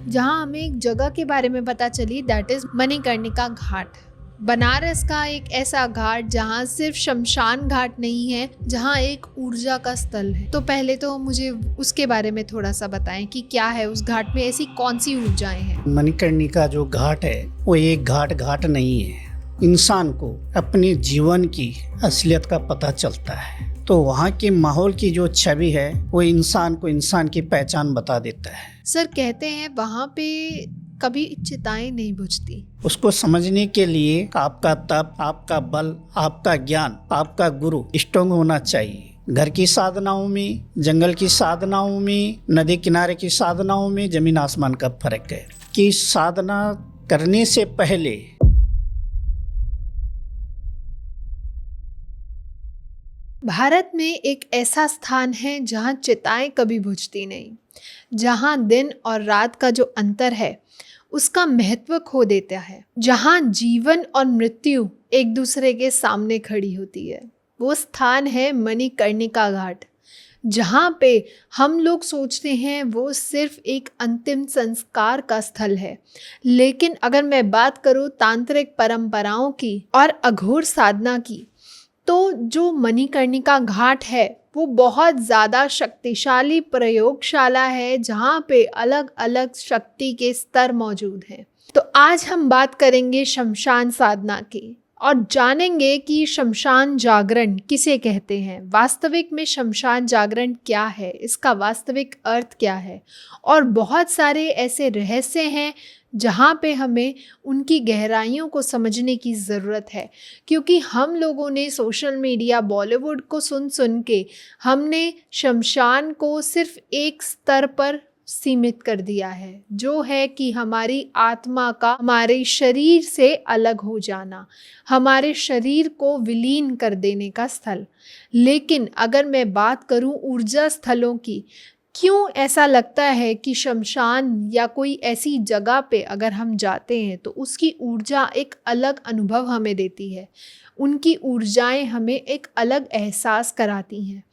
जहाँ हमें एक जगह के बारे में पता चली, दैट इज़ मणिकर्णिका घाट। बनारस का एक ऐसा घाट जहाँ सिर्फ शमशान घाट नहीं है, जहाँ एक ऊर्जा का स्थल है। तो पहले तो मुझे उसके बारे में थोड़ा सा बताएं कि क्या है उस घाट में, ऐसी कौन सी ऊर्जाएं हैं। मणिकर्णिका जो घाट है वो एक घाट नहीं है। इंसान को अपने जीवन की असलियत का पता चलता है, तो वहाँ के माहौल की जो छवि है वो इंसान को इंसान की पहचान बता देता है। सर कहते हैं वहाँ पे कभी चिताएं नहीं बुझती। उसको समझने के लिए आपका तप, आपका बल, आपका ज्ञान, आपका गुरु स्ट्रांग होना चाहिए। घर की साधनाओं में, जंगल की साधनाओं में, नदी किनारे की साधनाओं में जमीन आसमान का फर्क है कि साधना करने से पहले भारत में एक ऐसा स्थान है जहाँ चिताएं कभी बुझती नहीं, जहाँ दिन और रात का जो अंतर है उसका महत्व खो देता है, जहाँ जीवन और मृत्यु एक दूसरे के सामने खड़ी होती है। वो स्थान है मणिकर्णिका घाट, जहाँ पे हम लोग सोचते हैं वो सिर्फ एक अंतिम संस्कार का स्थल है। लेकिन अगर मैं बात करूँ तांत्रिक परंपराओं की और अघोर साधना की, तो जो मणिकर्णिका घाट है वो बहुत ज़्यादा शक्तिशाली प्रयोगशाला है, जहाँ पे अलग अलग शक्ति के स्तर मौजूद हैं। तो आज हम बात करेंगे शमशान साधना की और जानेंगे कि शमशान जागरण किसे कहते हैं, वास्तविक में शमशान जागरण क्या है, इसका वास्तविक अर्थ क्या है, और बहुत सारे ऐसे रहस्य हैं जहाँ पे हमें उनकी गहराइयों को समझने की ज़रूरत है। क्योंकि हम लोगों ने सोशल मीडिया, बॉलीवुड को सुन सुन के हमने शमशान को सिर्फ एक स्तर पर सीमित कर दिया है, जो है कि हमारी आत्मा का हमारे शरीर से अलग हो जाना, हमारे शरीर को विलीन कर देने का स्थल। लेकिन अगर मैं बात करूं ऊर्जा स्थलों की, क्यों ऐसा लगता है कि शमशान या कोई ऐसी जगह पे अगर हम जाते हैं तो उसकी ऊर्जा एक अलग अनुभव हमें देती है, उनकी ऊर्जाएं हमें एक अलग एहसास कराती हैं।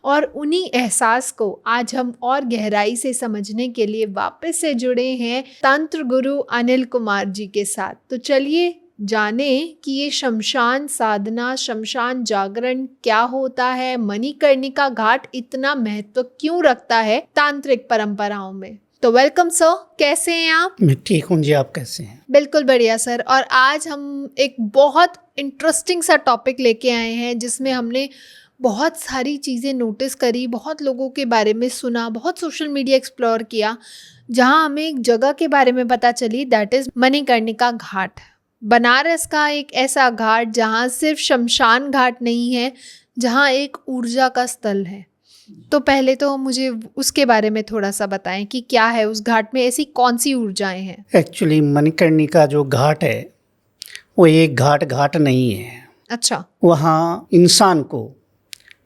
और उन्हीं एहसास को आज हम और गहराई से समझने के लिए वापस से जुड़े हैं तंत्र गुरु अनिल कुमार जी के साथ। तो चलिए जाने कि ये शमशान साधना, शमशान जागरण क्या होता है, मणिकर्णिका घाट इतना महत्व क्यों रखता है तांत्रिक परंपराओं में। तो वेलकम सर, कैसे हैं आप? मैं ठीक हूँ जी, आप कैसे हैं? बिल्कुल बढ़िया सर। और आज हम एक बहुत इंटरेस्टिंग सा टॉपिक लेके आए हैं जिसमें हमने बहुत सारी चीज़ें नोटिस करी, बहुत लोगों के बारे में सुना, बहुत सोशल मीडिया एक्सप्लोर किया, जहां हमें एक जगह के बारे में पता चली, दैट इज़ मणिकर्णिका घाट। बनारस का एक ऐसा घाट जहां सिर्फ शमशान घाट नहीं है, जहां एक ऊर्जा का स्थल है। तो पहले तो मुझे उसके बारे में थोड़ा सा बताएं कि क्या है उस घाट में, ऐसी कौन सी ऊर्जाएं हैं। एक्चुअली मणिकर्णिका जो घाट है वो एक घाट नहीं है। अच्छा। वहाँ इंसान को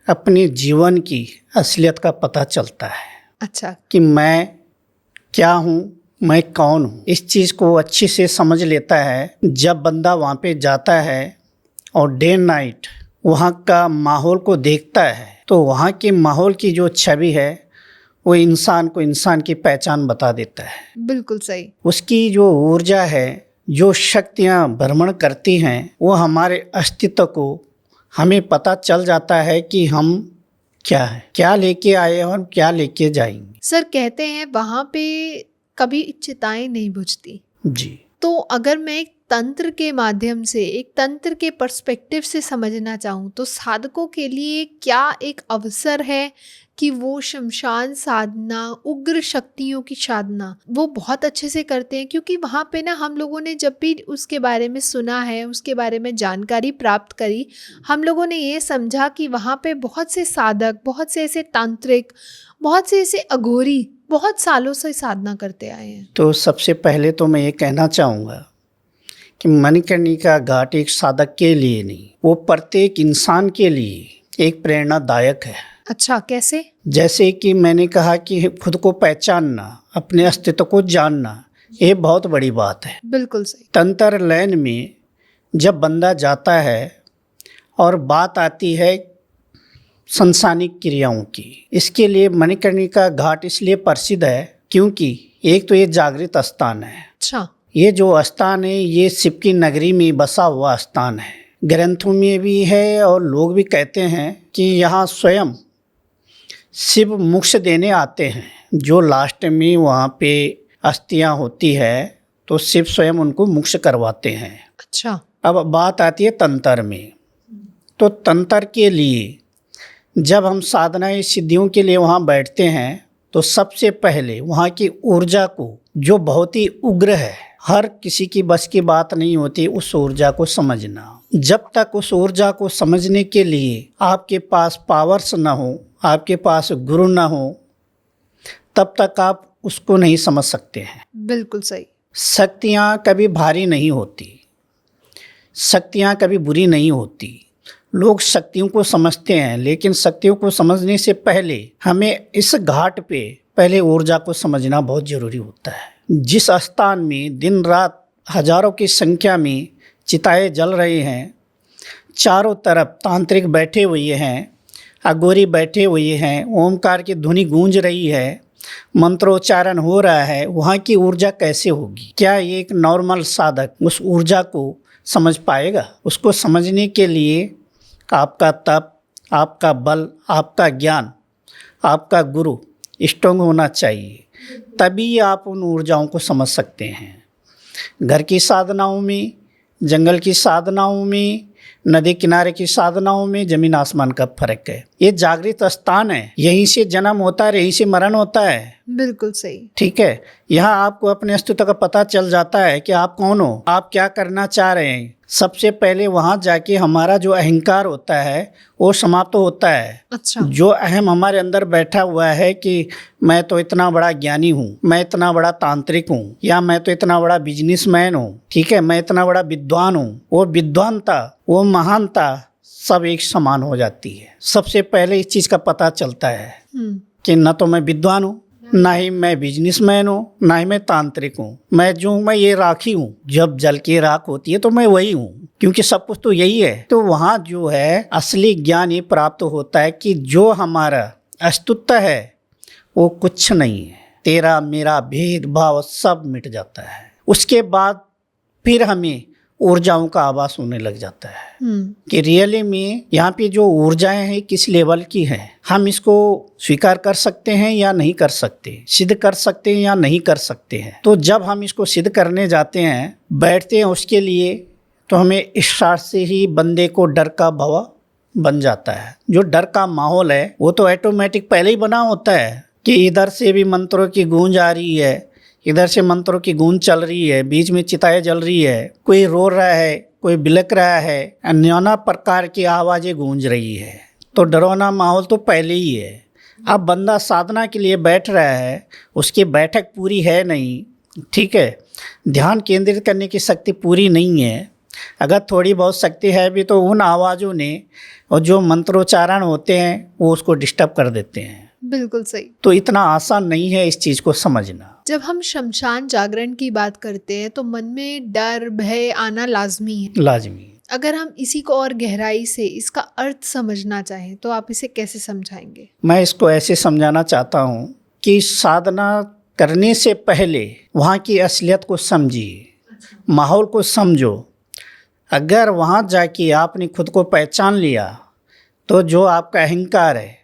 अपने जीवन की असलियत का पता चलता है। अच्छा। कि मैं क्या हूँ, मैं कौन हूँ, इस चीज़ को अच्छे से समझ लेता है जब बंदा वहाँ पे जाता है और डे नाइट वहाँ का माहौल को देखता है। तो वहाँ के माहौल की जो छवि है वो इंसान को इंसान की पहचान बता देता है। बिल्कुल सही। उसकी जो ऊर्जा है, जो शक्तियाँ भ्रमण करती हैं, वो हमारे अस्तित्व को हमें पता चल जाता है कि हम क्या है, क्या लेके आए हैं और क्या लेके जाएंगे। सर कहते हैं वहाँ पे कभी चिताएं नहीं बुझती जी। तो अगर मैं एक तंत्र के माध्यम से, एक तंत्र के पर्सपेक्टिव से समझना चाहूँ, तो साधकों के लिए क्या एक अवसर है कि वो शमशान साधना, उग्र शक्तियों की साधना वो बहुत अच्छे से करते हैं। क्योंकि वहाँ पे ना हम लोगों ने जब भी उसके बारे में सुना है, उसके बारे में जानकारी प्राप्त करी, हम लोगों ने ये समझा कि वहाँ पे बहुत से साधक, बहुत से ऐसे तांत्रिक, बहुत से ऐसे अघोरी बहुत सालों से साधना करते आए हैं। तो सबसे पहले तो मैं ये कहना चाहूँगा कि मणिकर्णिका घाट एक साधक के लिए नहीं, वो प्रत्येक इंसान के लिए एक प्रेरणादायक है। अच्छा, कैसे? जैसे कि मैंने कहा कि खुद को पहचानना, अपने अस्तित्व को जानना, ये बहुत बड़ी बात है। बिल्कुल सही। तंत्र लाइन में जब बंदा जाता है और बात आती है संसानिक क्रियाओं की, इसके लिए मणिकर्णिका घाट इसलिए प्रसिद्ध है क्योंकि एक तो ये जागृत स्थान है। अच्छा। ये जो स्थान है ये शिव की नगरी में बसा हुआ स्थान है। ग्रंथों में भी है और लोग भी कहते हैं कि यहाँ स्वयं शिव मोक्ष देने आते हैं। जो लास्ट में वहाँ पे अस्थियाँ होती है तो शिव स्वयं उनको मोक्ष करवाते हैं। अच्छा। अब बात आती है तंत्र में। तो तंत्र के लिए जब हम साधनाएं सिद्धियों के लिए वहाँ बैठते हैं तो सबसे पहले वहाँ की ऊर्जा को, जो बहुत ही उग्र है, हर किसी की बस की बात नहीं होती उस ऊर्जा को समझना। जब तक उस ऊर्जा को समझने के लिए आपके पास पावर्स ना हो, आपके पास गुरु ना हो, तब तक आप उसको नहीं समझ सकते हैं। बिल्कुल सही। शक्तियाँ कभी भारी नहीं होती, शक्तियाँ कभी बुरी नहीं होती। लोग शक्तियों को समझते हैं, लेकिन शक्तियों को समझने से पहले हमें इस घाट पे पहले ऊर्जा को समझना बहुत ज़रूरी होता है। जिस स्थान में दिन रात हजारों की संख्या में चिताएं जल रही हैं, चारों तरफ तांत्रिक बैठे हुए हैं, अघोरी बैठे हुए हैं, ओमकार की ध्वनि गूंज रही है, मंत्रोच्चारण हो रहा है, वहाँ की ऊर्जा कैसे होगी? क्या ये एक नॉर्मल साधक उस ऊर्जा को समझ पाएगा? उसको समझने के लिए आपका तप, आपका बल, आपका ज्ञान, आपका गुरु स्ट्रॉन्ग होना चाहिए, तभी आप उन ऊर्जाओं को समझ सकते हैं। घर की साधनाओं में, जंगल की साधनाओं में, नदी किनारे की साधनाओं में ज़मीन आसमान का फर्क है। ये जागृत स्थान है, यहीं से जन्म होता है, यहीं से मरण होता है। बिल्कुल सही। ठीक है, यहाँ आपको अपने अस्तित्व का पता चल जाता है कि आप कौन हो, आप क्या करना चाह रहे हैं। सबसे पहले वहाँ जाके हमारा जो अहंकार होता है वो समाप्त होता है। अच्छा। जो अहम हमारे अंदर बैठा हुआ है कि मैं तो इतना बड़ा ज्ञानी हूँ, मैं इतना बड़ा तांत्रिक हूँ, या मैं तो इतना बड़ा बिजनेसमैन हूँ, ठीक है, मैं इतना बड़ा विद्वान हूँ, वो विद्वानता, वो महानता सब एक समान हो जाती है। सबसे पहले इस चीज़ का पता चलता है कि न तो मैं विद्वान हूँ, ना ही मैं बिजनेसमैन हूँ, ना ही मैं तांत्रिक हूँ। मैं जो हूँ, मैं ये राखी हूँ। जब जल की राख होती है तो मैं वही हूँ, क्योंकि सब कुछ तो यही है। तो वहाँ जो है असली ज्ञान ये प्राप्त होता है कि जो हमारा अस्तित्व है वो कुछ नहीं है, तेरा मेरा भेदभाव सब मिट जाता है। उसके बाद फिर हमें ऊर्जाओं का आभास होने लग जाता है कि रियली में यहाँ पे जो ऊर्जाएं हैं किस लेवल की हैं, हम इसको स्वीकार कर सकते हैं या नहीं कर सकते, सिद्ध कर सकते हैं या नहीं कर सकते हैं। तो जब हम इसको सिद्ध करने जाते हैं, बैठते हैं उसके लिए, तो हमें स्टार्ट से ही बंदे को डर का भवा बन जाता है। जो डर का माहौल है वो तो ऑटोमेटिक पहले ही बना होता है कि इधर से भी मंत्रों की गूंज आ रही है, इधर से मंत्रों की गूंज चल रही है, बीच में चिताएं जल रही है, कोई रो रहा है, कोई बिलक रहा है, नाना प्रकार की आवाज़ें गूंज रही है। तो डरावना माहौल तो पहले ही है। अब बंदा साधना के लिए बैठ रहा है, उसकी बैठक पूरी है नहीं, ठीक है, ध्यान केंद्रित करने की शक्ति पूरी नहीं है। अगर थोड़ी बहुत शक्ति है भी तो उन आवाज़ों ने और जो मंत्रोच्चारण होते हैं वो उसको डिस्टर्ब कर देते हैं। बिल्कुल सही। तो इतना आसान नहीं है इस चीज़ को समझना। जब हम शमशान जागरण की बात करते हैं तो मन में डर भय आना लाजमी है। लाजमी। अगर हम इसी को और गहराई से इसका अर्थ समझना चाहें तो आप इसे कैसे समझाएंगे? मैं इसको ऐसे समझाना चाहता हूँ कि साधना करने से पहले वहाँ की असलियत को समझिए, माहौल को समझो। अगर वहाँ जाके आपने खुद को पहचान लिया तो जो आपका अहंकार है,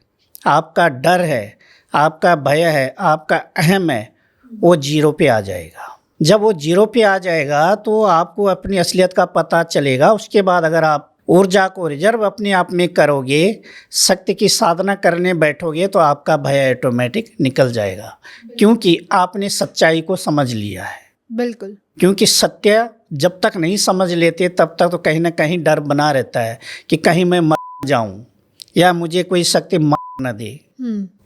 आपका डर है, आपका भय है, आपका अहम है, वो जीरो पे आ जाएगा। जब वो जीरो पे आ जाएगा तो आपको अपनी असलियत का पता चलेगा। उसके बाद अगर आप ऊर्जा को रिजर्व अपने आप में करोगे, शक्ति की साधना करने बैठोगे, तो आपका भय ऑटोमेटिक निकल जाएगा, क्योंकि आपने सच्चाई को समझ लिया है। बिल्कुल। क्योंकि सत्य जब तक नहीं समझ लेते तब तक तो कहीं ना कहीं डर बना रहता है कि कहीं मैं मर जाऊं या मुझे कोई शक्ति मार न दे।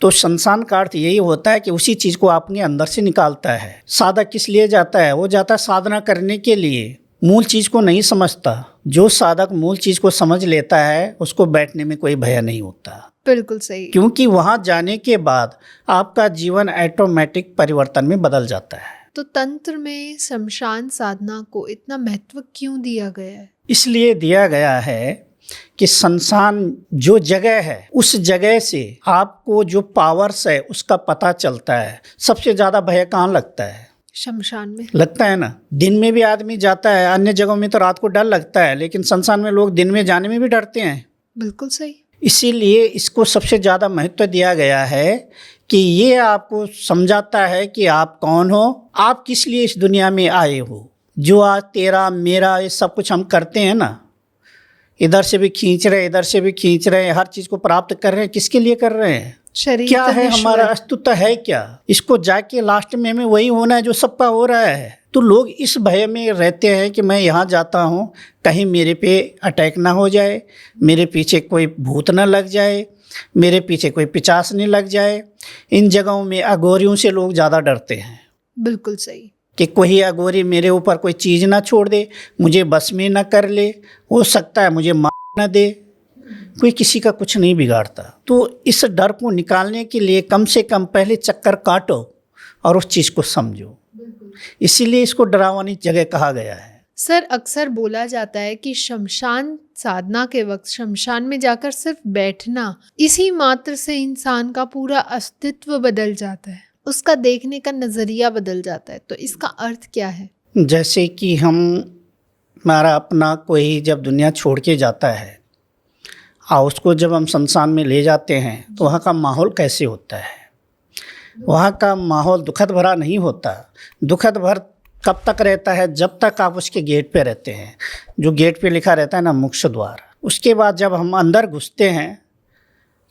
तो शमशान का अर्थ यही होता है कि उसी चीज को अपने अंदर से निकालता है। साधक किस लिए जाता है? वो जाता है साधना करने के लिए, मूल चीज को नहीं समझता। जो साधक मूल चीज को समझ लेता है उसको बैठने में कोई भय नहीं होता। बिल्कुल सही। क्योंकि वहां जाने के बाद आपका जीवन ऑटोमेटिक परिवर्तन में बदल जाता है। तो तंत्र में शमशान साधना को इतना महत्व क्यों दिया गया है? इसलिए दिया गया है कि शमशान जो जगह है उस जगह से आपको जो पावर्स है उसका पता चलता है। सबसे ज़्यादा भय कहाँ लगता है? शमशान में लगता है ना। दिन में भी आदमी जाता है, अन्य जगहों में तो रात को डर लगता है, लेकिन शमशान में लोग दिन में जाने में भी डरते हैं। बिल्कुल सही। इसीलिए इसको सबसे ज़्यादा महत्व दिया गया है कि ये आपको समझाता है कि आप कौन हो, आप किस लिए इस दुनिया में आए हो। जो आज तेरा मेरा ये सब कुछ हम करते हैं ना, इधर से भी खींच रहे इधर से भी खींच रहे, हर चीज़ को प्राप्त कर रहे हैं, किसके लिए कर रहे हैं? शरीर क्या तो है नश्वर हमारा अस्तित्व है क्या? इसको जाके लास्ट में हमें वही होना है जो सबका हो रहा है। तो लोग इस भय में रहते हैं कि मैं यहाँ जाता हूँ, कहीं मेरे पे अटैक ना हो जाए, मेरे पीछे कोई भूत ना लग जाए, मेरे पीछे कोई पिशाच नहीं लग जाए। इन जगहों में अघोरियों से लोग ज़्यादा डरते हैं। बिल्कुल सही। कि कोई अघोरी मेरे ऊपर कोई चीज़ ना छोड़ दे, मुझे बस में ना कर ले, हो सकता है मुझे मार ना दे। कोई किसी का कुछ नहीं बिगाड़ता। तो इस डर को निकालने के लिए कम से कम पहले चक्कर काटो और उस चीज़ को समझो। इसीलिए इसको डरावनी जगह कहा गया है। सर, अक्सर बोला जाता है कि शमशान साधना के वक्त शमशान में जाकर सिर्फ बैठना, इसी मात्र से इंसान का पूरा अस्तित्व बदल जाता है, उसका देखने का नज़रिया बदल जाता है। तो इसका अर्थ क्या है? जैसे कि हमारा अपना कोई जब दुनिया छोड़ के जाता है और उसको जब हम शमशान में ले जाते हैं तो वहाँ का माहौल कैसे होता है? वहाँ का माहौल दुखद भरा नहीं होता। दुखद भर कब तक रहता है? जब तक आप उसके गेट पे रहते हैं, जो गेट पे लिखा रहता है ना, मोक्ष द्वार। उसके बाद जब हम अंदर घुसते हैं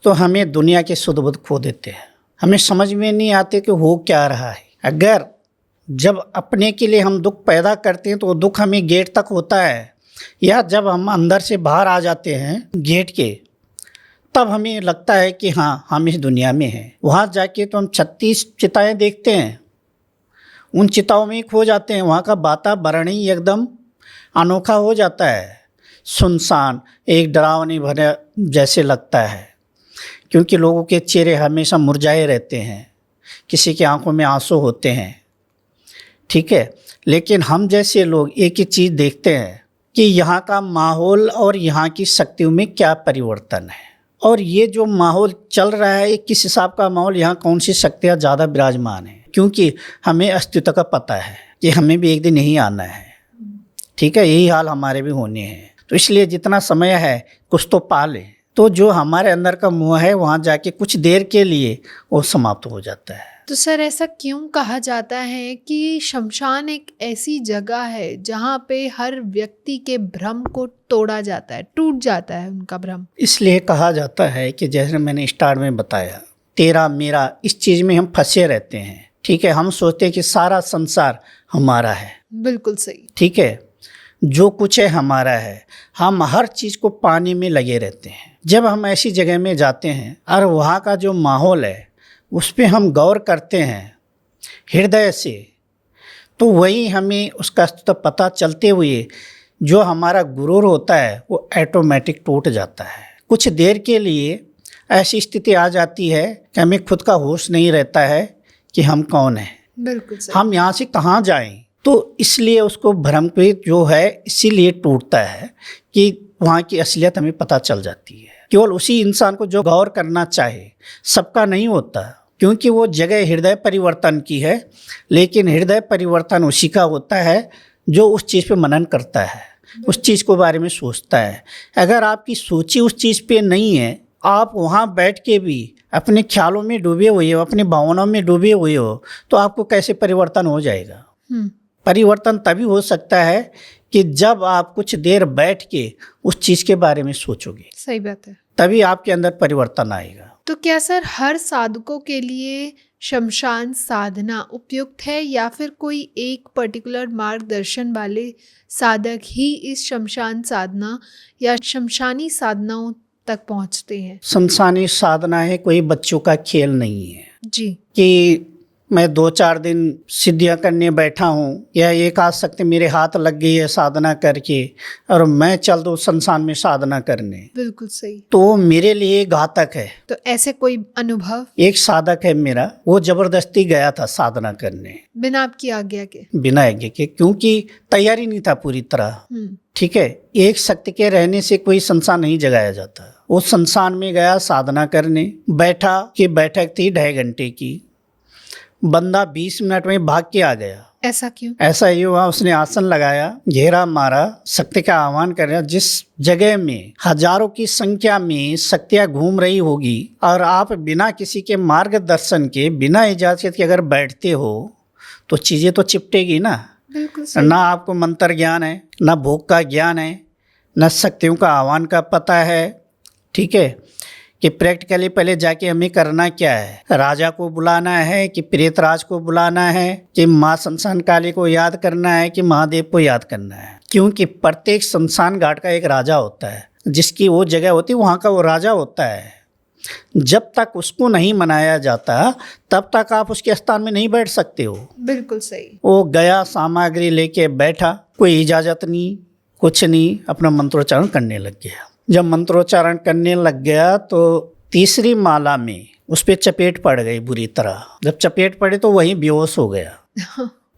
तो हमें दुनिया के सुध बुध खो देते हैं। हमें समझ में नहीं आते कि हो क्या रहा है। अगर जब अपने के लिए हम दुख पैदा करते हैं तो वो दुख हमें गेट तक होता है, या जब हम अंदर से बाहर आ जाते हैं गेट के, तब हमें लगता है कि हाँ, हम इस दुनिया में हैं। वहाँ जाके तो हम 36 चिताएँ देखते हैं, उन चिताओं में ही खो जाते हैं। वहाँ का वातावरण ही एकदम अनोखा हो जाता है, सुनसान, एक डरावनी भरा जैसे लगता है, क्योंकि लोगों के चेहरे हमेशा मुरझाए रहते हैं, किसी की आंखों में आंसू होते हैं। ठीक है, लेकिन हम जैसे लोग एक ही चीज़ देखते हैं कि यहाँ का माहौल और यहाँ की शक्तियों में क्या परिवर्तन है, और ये जो माहौल चल रहा है ये किस हिसाब का माहौल, यहाँ कौन सी शक्तियाँ ज़्यादा विराजमान हैं। क्योंकि हमें अस्तित्व का पता है कि हमें भी एक दिन यहीं आना है। ठीक है, यही हाल हमारे भी होने हैं। तो इसलिए जितना समय है कुछ तो पा लें। तो जो हमारे अंदर का मोह है वहाँ जाके कुछ देर के लिए वो समाप्त हो जाता है। तो सर, ऐसा क्यों कहा जाता है कि शमशान एक ऐसी जगह है जहाँ पे हर व्यक्ति के भ्रम को तोड़ा जाता है, टूट जाता है उनका भ्रम? इसलिए कहा जाता है कि जैसे मैंने स्टार्ट में बताया, तेरा मेरा, इस चीज़ में हम फंसे रहते हैं। ठीक है, हम सोचते हैं कि सारा संसार हमारा है। बिल्कुल सही। ठीक है, जो कुछ है हमारा है। हम हर चीज़ को पाने में लगे रहते हैं। जब हम ऐसी जगह में जाते हैं और वहाँ का जो माहौल है उस पर हम गौर करते हैं हृदय से, तो वही हमें उसका अस्तित्व पता चलते हुए जो हमारा गुरूर होता है वो ऑटोमेटिक टूट जाता है। कुछ देर के लिए ऐसी स्थिति आ जाती है कि हमें खुद का होश नहीं रहता है कि हम कौन हैं, बिल्कुल सही। हम यहाँ से कहाँ जाएं। तो इसलिए उसको भ्रम पे जो है इसीलिए टूटता है कि वहाँ की असलियत हमें पता चल जाती है। केवल उसी इंसान को जो गौर करना चाहे, सबका नहीं होता, क्योंकि वो जगह हृदय परिवर्तन की है। लेकिन हृदय परिवर्तन उसी का होता है जो उस चीज़ पे मनन करता है, उस चीज़ के बारे में सोचता है। अगर आपकी सोची उस चीज़ पे नहीं है, आप वहाँ बैठ के भी अपने ख्यालों में डूबे हुए हो, अपनी भावनाओं में डूबे हुए हो, तो आपको कैसे परिवर्तन हो जाएगा? परिवर्तन तभी हो सकता है कि जब आप कुछ देर बैठ के उस चीज़ के बारे में सोचोगे। सही बात है। तभी आपके अंदर परिवर्तन आएगा। तो क्या सर हर साधकों के लिए शमशान साधना उपयुक्त है, या फिर कोई एक पर्टिकुलर मार्गदर्शन वाले साधक ही इस शमशान साधना या शमशानी साधनाओं तक पहुंचते हैं? शमशानी साधना है, कोई बच्चों का खेल नहीं है जी। कि मैं 2-4 दिन सिद्धियां करने बैठा हूँ या एक आध शक्ति मेरे हाथ लग गई है साधना करके और मैं चल दूँ संसार में साधना करने, बिल्कुल सही। तो मेरे लिए घातक है। तो ऐसे कोई अनुभव? एक साधक है मेरा, वो जबरदस्ती गया था साधना करने बिना आपकी आज्ञा के? बिना आज्ञा के, क्योंकि तैयारी नहीं था पूरी तरह। ठीक है, एक शक्ति के रहने से कोई संसार नहीं जगाया जाता। वो संसार में गया साधना करने, बैठा कि बैठक थी 2.5 घंटे की, बंदा 20 मिनट में भाग के आ गया। ऐसा क्यों? ऐसा ये हुआ, उसने आसन लगाया, घेरा मारा, शक्ति का आह्वान कर रहा। जिस जगह में हजारों की संख्या में शक्तियां घूम रही होगी और आप बिना किसी के मार्गदर्शन के, बिना इजाजत के अगर बैठते हो तो चीजें तो चिपटेगी ना। बिल्कुल सही। ना आपको मंत्र ज्ञान है, ना भोग का ज्ञान है, ना शक्तियों का आह्वान का पता है। ठीक है, कि प्रैक्टिकली पहले जाके हमें करना क्या है, राजा को बुलाना है कि प्रेतराज को बुलाना है कि माँ शमशान काली को याद करना है कि महादेव को याद करना है। क्योंकि प्रत्येक शमशान घाट का एक राजा होता है, जिसकी वो जगह होती है वहाँ का वो राजा होता है। जब तक उसको नहीं मनाया जाता तब तक आप उसके स्थान में नहीं बैठ सकते हो। बिल्कुल सही। वो गया, सामग्री लेके बैठा, कोई इजाजत नहीं, कुछ नहीं, अपना मंत्रोच्चारण करने लग गया। जब मंत्रोच्चारण करने लग गया तो तीसरी माला में उस पर चपेट पड़ गई बुरी तरह। जब चपेट पड़े तो वहीं बेहोश हो गया।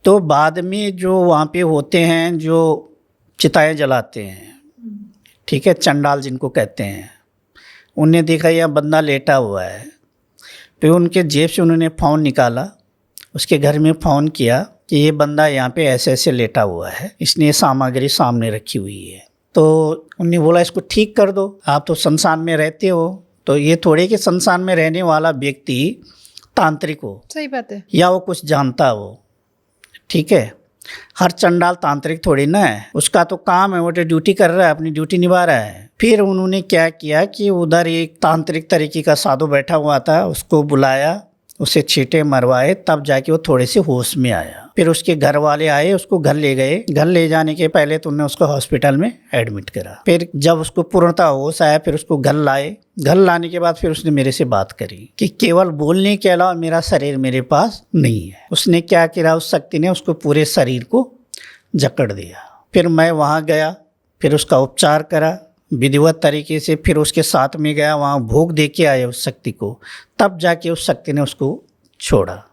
तो बाद में जो वहाँ पे होते हैं, जो चिताएं जलाते हैं, ठीक है, चंडाल जिनको कहते हैं, उन्हें देखा यह बंदा लेटा हुआ है। फिर उनके जेब से उन्होंने फ़ोन निकाला, उसके घर में फ़ोन किया कि ये बंदा यहाँ पे ऐसे ऐसे लेटा हुआ है, इसने ये सामग्री सामने रखी हुई है। तो उन्होंने बोला इसको ठीक कर दो, आप तो संसार में रहते हो, तो ये थोड़े कि संसार में रहने वाला व्यक्ति तांत्रिक हो। सही बात है। या वो कुछ जानता हो। ठीक है, हर चंडाल तांत्रिक थोड़ी ना है, उसका तो काम है, वो तो ड्यूटी कर रहा है, अपनी ड्यूटी निभा रहा है। फिर उन्होंने क्या किया कि उधर एक तांत्रिक तरीके का साधु बैठा हुआ था, उसको बुलाया, उसे छींटे मरवाए, तब जाके वो थोड़े से होश में आया। फिर उसके घर वाले आए, उसको घर ले गए। घर ले जाने के पहले तो उन्होंने उसको हॉस्पिटल में एडमिट करा। फिर जब उसको पूर्णतः होश आया, फिर उसको घर लाए। घर लाने के बाद फिर उसने मेरे से बात करी कि केवल बोलने के अलावा मेरा शरीर मेरे पास नहीं है। उसने क्या किया, उस शक्ति ने उसको पूरे शरीर को जकड़ दिया। फिर मैं वहाँ गया, फिर उसका उपचार करा विधिवत तरीके से। फिर उसके साथ में गया, वहाँ भोग दे के आए उस शक्ति को, तब जाके उस शक्ति ने उसको छोड़ा।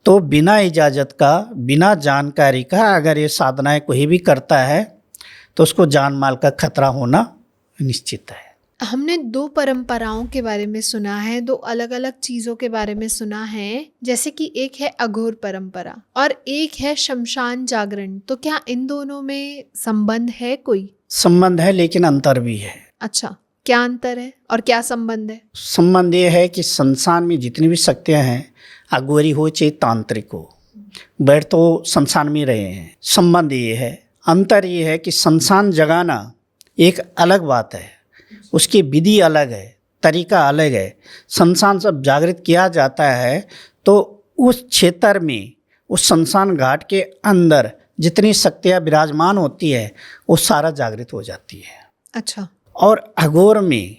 तो बिना इजाज़त का, बिना जानकारी का अगर ये साधनाएं कोई भी करता है तो उसको जान माल का खतरा होना निश्चित है। हमने 2 परंपराओं के बारे में सुना है, 2 अलग अलग चीज़ों के बारे में सुना है, जैसे कि एक है अघोर परंपरा और एक है शमशान जागरण। तो क्या इन दोनों में संबंध है? कोई संबंध है, लेकिन अंतर भी है। अच्छा, क्या अंतर है और क्या संबंध है? संबंध ये है कि संसार में जितनी भी शक्तियाँ हैं, अघोरी हो चाहे तांत्रिक हो, बैठ तो संसार में रहे हैं। संबंध ये है, अंतर ये है कि संसार जगाना एक अलग बात है, उसकी विधि अलग है, तरीका अलग है। संसार सब जागृत किया जाता है तो उस क्षेत्र में, उस शमशान घाट के अंदर जितनी शक्तियाँ विराजमान होती है वो सारा जागृत हो जाती है। अच्छा। और अघोर में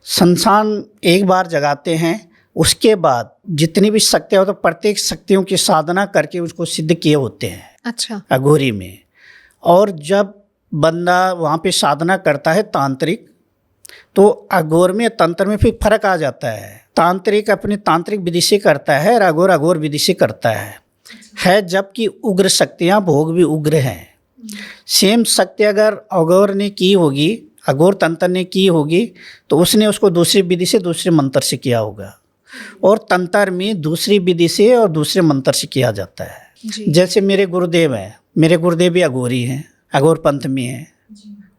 संसार एक बार जगाते हैं, उसके बाद जितनी भी शक्तियाँ हो तो प्रत्येक शक्तियों की साधना करके उसको सिद्ध किए होते हैं। अच्छा। अघोरी में। और जब बंदा वहाँ पे साधना करता है तांत्रिक, तो अघोर में तंत्र में फिर फर्क आ जाता है। तांत्रिक अपनी तांत्रिक विधि से करता है और अघोर अघोर विधि से करता है जबकि उग्र शक्तियाँ भोग भी उग्र हैं। सेम शक्ति अगर अघोर ने की होगी, अघोर तंत्र ने की होगी, तो उसने उसको दूसरी विधि से, दूसरे मंत्र से किया होगा। और तंत्र में दूसरी विधि से और दूसरे मंत्र से किया जाता है। जैसे मेरे गुरुदेव हैं, मेरे गुरुदेव भी अघोरी हैं, अघोर पंथ में हैं।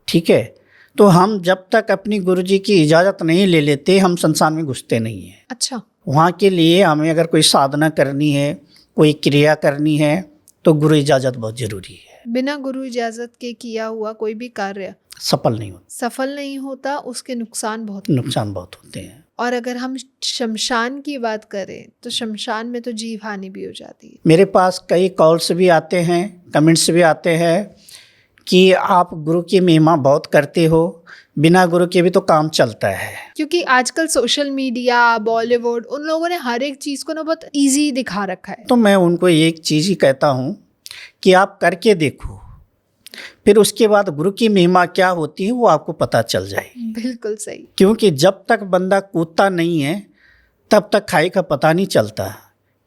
ठीक है, तो हम जब तक अपनी गुरुजी की इजाज़त नहीं ले लेते, हम संसार में घुसते नहीं हैं। अच्छा। वहाँ के लिए हमें अगर कोई साधना करनी है, कोई क्रिया करनी है, तो गुरु इजाज़त बहुत ज़रूरी है। बिना गुरु इजाज़त के किया हुआ कोई भी कार्य सफल नहीं होता, उसके नुकसान बहुत होते हैं। और अगर हम शमशान की बात करें तो शमशान में तो जीव हानि भी हो जाती है। मेरे पास कई कॉल्स भी आते हैं, कमेंट्स भी आते हैं कि आप गुरु की महिमा बहुत करते हो, बिना गुरु के भी तो काम चलता है। क्योंकि आजकल सोशल मीडिया, बॉलीवुड, उन लोगों ने हर एक चीज़ को ना बहुत इजी दिखा रखा है। तो मैं उनको एक चीज़ ही कहता हूँ कि आप करके देखो, फिर उसके बाद गुरु की महिमा क्या होती है वो आपको पता चल जाएगी। बिल्कुल सही। क्योंकि जब तक बंदा कूदता नहीं है तब तक खाई का पता नहीं चलता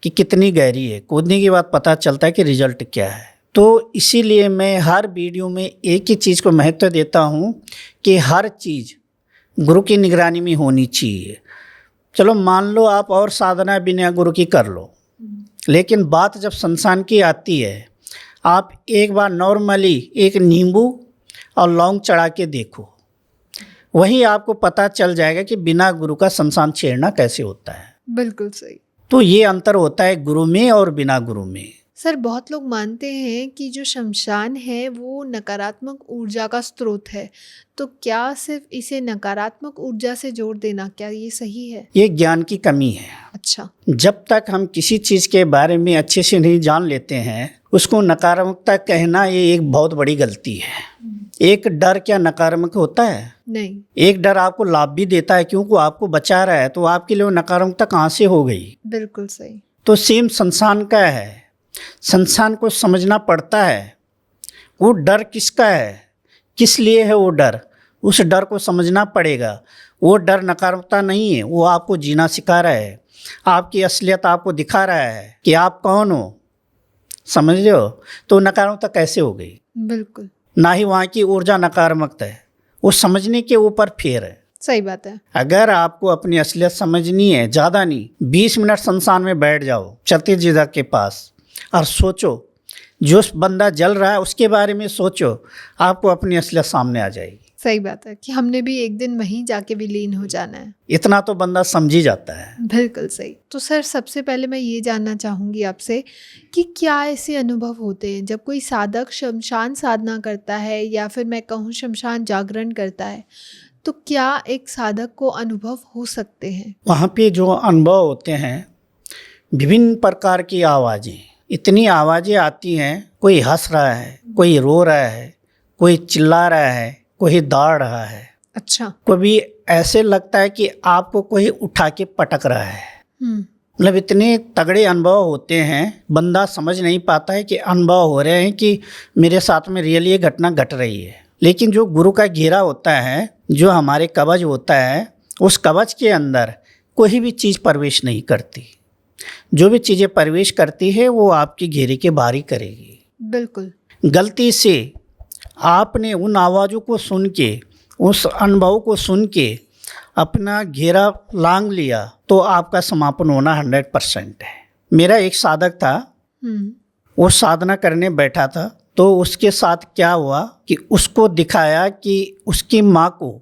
कि कितनी गहरी है। कूदने के बाद पता चलता है कि रिजल्ट क्या है। तो इसीलिए मैं हर वीडियो में एक ही चीज़ को महत्व देता हूँ कि हर चीज़ गुरु की निगरानी में होनी चाहिए। चलो मान लो आप और साधना बिना गुरु की कर लो, लेकिन बात जब संसान की आती है, आप एक बार नॉर्मली एक नींबू और लौंग चढ़ा के देखो, वही आपको पता चल जाएगा कि बिना गुरु का संसान छेड़ना कैसे होता है। बिल्कुल सही। तो ये अंतर होता है गुरु में और बिना गुरु में। सर, बहुत लोग मानते हैं कि जो शमशान है वो नकारात्मक ऊर्जा का स्रोत है, तो क्या सिर्फ इसे नकारात्मक ऊर्जा से जोड़ देना, क्या ये सही है? ये ज्ञान की कमी है। अच्छा। जब तक हम किसी चीज़ के बारे में अच्छे से नहीं जान लेते हैं, उसको नकारात्मकता कहना ये एक बहुत बड़ी गलती है। एक डर क्या नकारात्मक होता है? नहीं। एक डर आपको लाभ भी देता है क्योंकि वो आपको बचा रहा है, तो आपके लिए वो नकारात्मकता कहाँ से हो गई? बिल्कुल सही। तो सेम संसान का है। संसान को समझना पड़ता है वो डर किसका है, किस लिए है वो डर, उस डर को समझना पड़ेगा। वो डर नकारात्मकता नहीं है, वो आपको जीना सिखा रहा है, आपकी असलियत आपको दिखा रहा है कि आप कौन हो। समझ रहे हो? तो नकारात्मकता कैसे हो गई? बिल्कुल। ना ही वहाँ की ऊर्जा नकारात्मक है, वो समझने के ऊपर फेर है। सही बात है। अगर आपको अपनी असलियत समझनी है, ज़्यादा नहीं, 20 मिनट संसान में बैठ जाओ चतुर्जिदा के पास और सोचो, जो बंदा जल रहा है उसके बारे में सोचो, आपको अपनी असलियत सामने आ जाएगी। सही बात है कि हमने भी एक दिन वहीं जाके विलीन हो जाना है। इतना तो बंदा समझ ही जाता है। बिल्कुल सही। तो सर, सबसे पहले मैं ये जानना चाहूँगी आपसे कि क्या ऐसे अनुभव होते हैं जब कोई साधक शमशान साधना करता है या फिर मैं कहूँ शमशान जागरण करता है, तो क्या एक साधक को अनुभव हो सकते हैं? वहाँ पे जो अनुभव होते हैं, विभिन्न प्रकार की आवाज़ें, इतनी आवाज़ें आती हैं, कोई हंस रहा है, कोई रो रहा है, कोई चिल्ला रहा है, कोई दौड़ रहा है। अच्छा। कभी ऐसे लगता है कि आपको कोई उठा के पटक रहा है। मतलब इतने तगड़े अनुभव होते हैं, बंदा समझ नहीं पाता है कि अनुभव हो रहे हैं कि मेरे साथ में रियली ये घटना घट रही है। लेकिन जो गुरु का घेरा होता है, जो हमारे कवच होता है, उस कवच के अंदर कोई भी चीज़ प्रवेश नहीं करती। जो भी चीज़ें प्रवेश करती है वो आपके घेरे के बाहर ही करेगी। बिल्कुल। गलती से आपने उन आवाज़ों को सुन के, उस अनुभव को सुन के अपना घेरा लांग लिया तो आपका समापन होना 100% है। मेरा एक साधक था, वो साधना करने बैठा था, तो उसके साथ क्या हुआ कि उसको दिखाया कि उसकी माँ को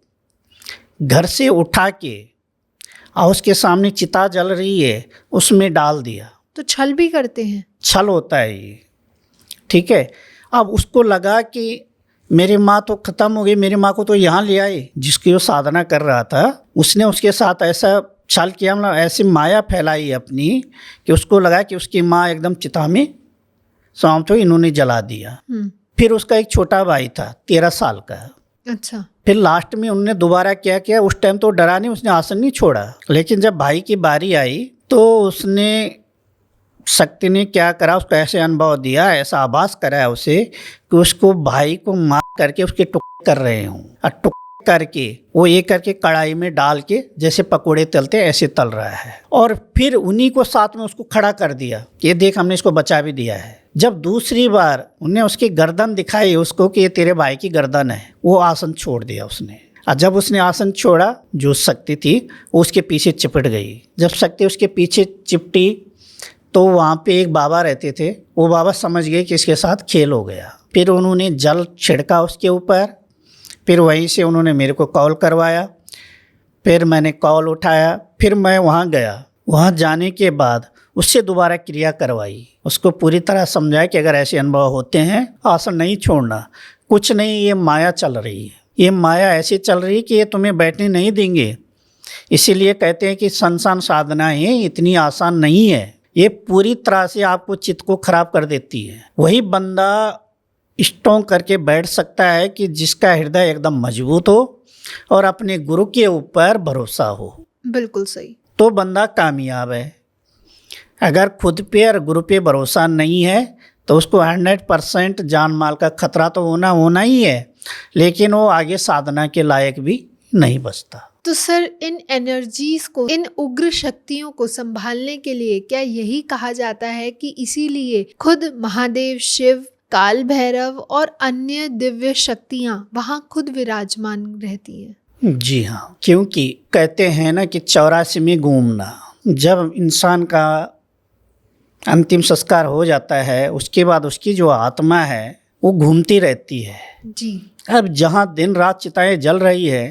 घर से उठा के और उसके सामने चिता जल रही है, उसमें डाल दिया। तो छल भी करते हैं? छल होता है ये, ठीक है। अब उसको लगा कि मेरी माँ तो ख़त्म हो गई, मेरी माँ को तो यहाँ ले आए। जिसकी वो साधना कर रहा था उसने उसके साथ ऐसा छल किया, मतलब ऐसी माया फैलाई अपनी कि उसको लगा कि उसकी माँ एकदम चिता में समाप्त हो, इन्होंने जला दिया। फिर उसका एक छोटा भाई था 13 साल का। अच्छा। फिर लास्ट में उन्होंने दोबारा क्या किया, उस टाइम तो डरा नहीं, उसने आसन नहीं छोड़ा। लेकिन जब भाई की बारी आई तो उसने, शक्ति ने क्या करा, उसको ऐसे अनुभव दिया, ऐसा आभास कराया उसे कि उसको भाई को मार करके उसके टुकड़े कर रहे हूँ, और टुकड़े करके वो ये करके कढ़ाई में डाल के जैसे पकोड़े तलते ऐसे तल रहा है। और फिर उन्हीं को साथ में उसको खड़ा कर दिया कि ये देख, हमने इसको बचा भी दिया है। जब दूसरी बार उन्हें उसकी गर्दन दिखाई उसको कि ये तेरे भाई की गर्दन है, वो आसन छोड़ दिया उसने। और जब उसने आसन छोड़ा, जो शक्ति थी वो उसके पीछे चिपट गई। जब शक्ति उसके पीछे चिपटी तो वहाँ पे एक बाबा रहते थे, वो बाबा समझ गए कि इसके साथ खेल हो गया। फिर उन्होंने जल छिड़का उसके ऊपर, फिर वहीं से उन्होंने मेरे को कॉल करवाया, फिर मैंने कॉल उठाया, फिर मैं वहाँ गया। वहाँ जाने के बाद उससे दोबारा क्रिया करवाई, उसको पूरी तरह समझाया कि अगर ऐसे अनुभव होते हैं आसन नहीं छोड़ना, कुछ नहीं, ये माया चल रही है, ये माया ऐसी चल रही है कि ये तुम्हें बैठने नहीं देंगे। इसीलिए कहते हैं कि संसान साधनाएँ इतनी आसान नहीं है, ये पूरी तरह से आपको चित्त को खराब कर देती है। वही बंदा स्ट्रॉन्ग करके बैठ सकता है कि जिसका हृदय एकदम मजबूत हो और अपने गुरु के ऊपर भरोसा हो, बिल्कुल सही। तो बंदा कामयाब है। अगर खुद पे और गुरु पे भरोसा नहीं है तो उसको 100% जान माल का खतरा तो होना ही है, लेकिन वो आगे साधना के लायक भी नहीं बचता। तो सर, इन एनर्जीज को, इन उग्र शक्तियों को संभालने के लिए क्या यही कहा जाता है कि इसीलिए खुद महादेव, शिव, काल भैरव और अन्य दिव्य शक्तियां वहां खुद विराजमान रहती हैं? जी हाँ, क्योंकि कहते हैं ना कि 84 में घूमना, जब इंसान का अंतिम संस्कार हो जाता है उसके बाद उसकी जो आत्मा है वो घूमती रहती है जी। अब जहाँ दिन रात चिताएं जल रही है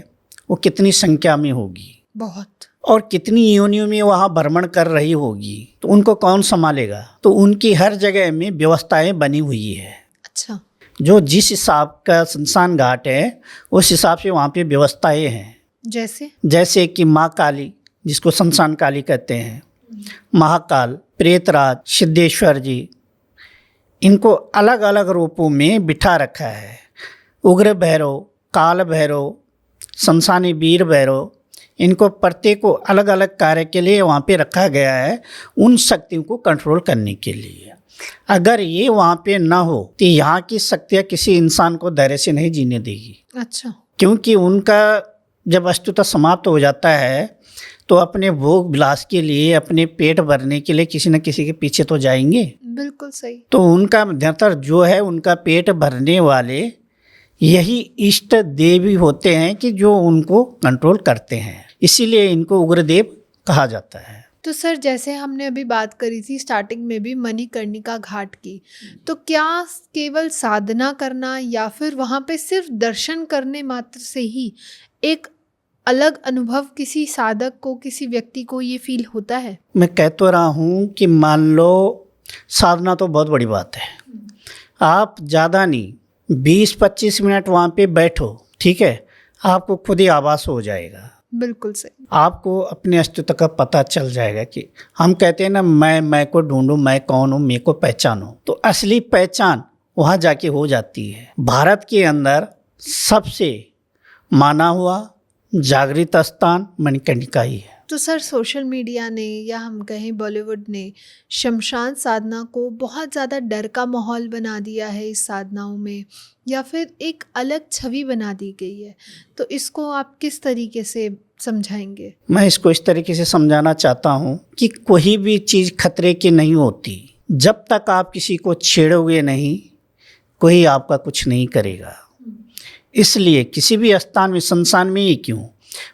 वो कितनी संख्या में होगी, बहुत। और कितनी योनियों में वहाँ भ्रमण कर रही होगी, तो उनको कौन संभालेगा? तो उनकी हर जगह में व्यवस्थाएं बनी हुई है। अच्छा। जो जिस हिसाब का शमशान घाट है उस हिसाब से वहाँ पे व्यवस्थाएं हैं। जैसे कि माँ काली, जिसको शमशान काली कहते हैं, महाकाल, प्रेतराज, सिद्धेश्वर जी, इनको अलग अलग रूपों में बिठा रखा है। उग्र भैरव, काल भैरव, शमशानी वीर भैरव, इनको प्रत्येक को अलग अलग कार्य के लिए वहाँ पे रखा गया है, उन शक्तियों को कंट्रोल करने के लिए। अगर ये वहाँ पे ना हो तो यहाँ की शक्तियाँ किसी इंसान को धैर्य से नहीं जीने देगी। अच्छा। क्योंकि उनका जब अस्तित्व समाप्त हो जाता है तो अपने भोग विलास के लिए, अपने पेट भरने के लिए किसी न किसी के पीछे तो जाएंगे। बिल्कुल सही। तो उनका धरतर जो है, उनका पेट भरने वाले यही इष्ट देवी होते हैं कि जो उनको कंट्रोल करते हैं, इसीलिए इनको उग्रदेव कहा जाता है। तो सर, जैसे हमने अभी बात करी थी स्टार्टिंग में भी मणिकर्णिका घाट की, तो क्या केवल साधना करना या फिर वहाँ पे सिर्फ दर्शन करने मात्र से ही एक अलग अनुभव किसी साधक को, किसी व्यक्ति को ये फील होता है? मैं कह तो रहा हूँ कि मान लो साधना तो बहुत बड़ी बात है, आप ज़्यादा नहीं 20-25 मिनट वहाँ पे बैठो, ठीक है, आपको खुद ही आभास हो जाएगा। बिल्कुल सही। आपको अपने अस्तित्व का पता चल जाएगा कि हम कहते हैं ना, मैं को ढूंढूं, मैं कौन हूँ, मैं को पहचानो, तो असली पहचान वहाँ जाके हो जाती है। भारत के अंदर सबसे माना हुआ जागृत स्थान मणिकर्णिका ही है। तो सर, सोशल मीडिया ने या हम कहें बॉलीवुड ने शमशान साधना को बहुत ज़्यादा डर का माहौल बना दिया है इस साधनाओं में, या फिर एक अलग छवि बना दी गई है, तो इसको आप किस तरीके से समझाएंगे? मैं इसको इस तरीके से समझाना चाहता हूँ कि कोई भी चीज़ खतरे की नहीं होती। जब तक आप किसी को छेड़ोगे नहीं, कोई आपका कुछ नहीं करेगा। इसलिए किसी भी स्थान में, शमशान में ही क्यों,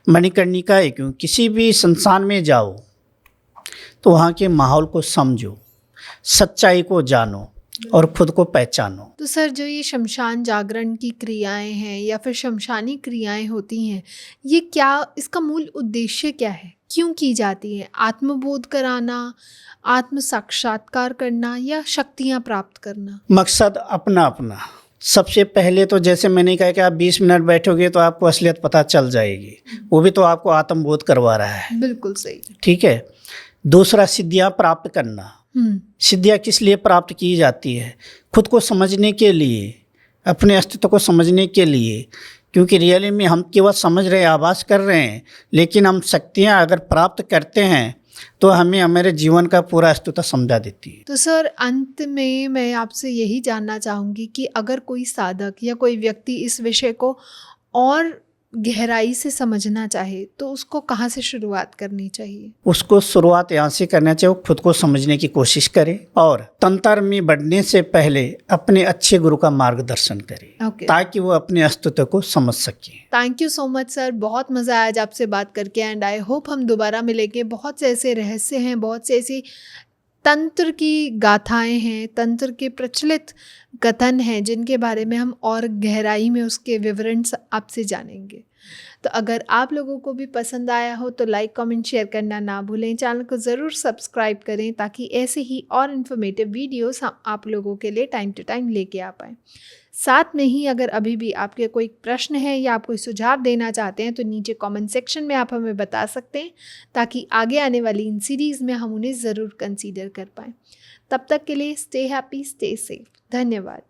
मणिकर्णिका ही क्यों, किसी भी शमशान में जाओ तो वहाँ के माहौल को समझो, सच्चाई को जानो और खुद को पहचानो। तो सर, जो ये शमशान जागरण की क्रियाएं हैं या फिर शमशानी क्रियाएं होती हैं, ये क्या, इसका मूल उद्देश्य क्या है, क्यों की जाती है? आत्मबोध कराना, आत्म साक्षात्कार करना, या शक्तियां प्राप्त करना? मकसद अपना अपना। सबसे पहले तो जैसे मैंने कहा कि आप 20 मिनट बैठोगे तो आपको असलियत पता चल जाएगी, वो भी तो आपको आत्मबोध करवा रहा है। बिल्कुल सही। ठीक है। दूसरा, सिद्धियाँ प्राप्त करना। सिद्धियाँ किस लिए प्राप्त की जाती है? खुद को समझने के लिए, अपने अस्तित्व को समझने के लिए, क्योंकि रियली में हम केवल समझ रहे, आभास कर रहे हैं, लेकिन हम शक्तियाँ अगर प्राप्त करते हैं तो हमें हमारे जीवन का पूरा अस्तित्व समझा देती है। तो सर, अंत में मैं आपसे यही जानना चाहूँगी कि अगर कोई साधक या कोई व्यक्ति इस विषय को और गहराई से समझना चाहे तो उसको कहाँ से शुरुआत करनी चाहिए? उसको शुरुआत यहाँ से करना चाहिए, वो खुद को समझने की कोशिश करे और तंत्र में बढ़ने से पहले अपने अच्छे गुरु का मार्गदर्शन करे, ताकि वो अपने अस्तित्व को समझ सके। Thank you so much sir, बहुत मज़ा आया आज आपसे बात करके, एंड आई होप हम दोबारा मिलेंगे। बहुत से ऐसे रहस्य हैं, बहुत से ऐसी तंत्र की गाथाएं हैं, तंत्र के प्रचलित कथन हैं जिनके बारे में हम और गहराई में उसके विवरण आपसे जानेंगे। तो अगर आप लोगों को भी पसंद आया हो तो लाइक, कमेंट, शेयर करना ना भूलें। चैनल को ज़रूर सब्सक्राइब करें ताकि ऐसे ही और इन्फॉर्मेटिव वीडियोस हम आप लोगों के लिए टाइम टू टाइम लेके आ पाएँ। साथ में ही अगर अभी भी आपके कोई प्रश्न है या आप कोई सुझाव देना चाहते हैं तो नीचे कमेंट सेक्शन में आप हमें बता सकते हैं, ताकि आगे आने वाली इन सीरीज़ में हम उन्हें ज़रूर कंसीडर कर पाएँ। तब तक के लिए स्टे हैप्पी, स्टे सेफ। धन्यवाद।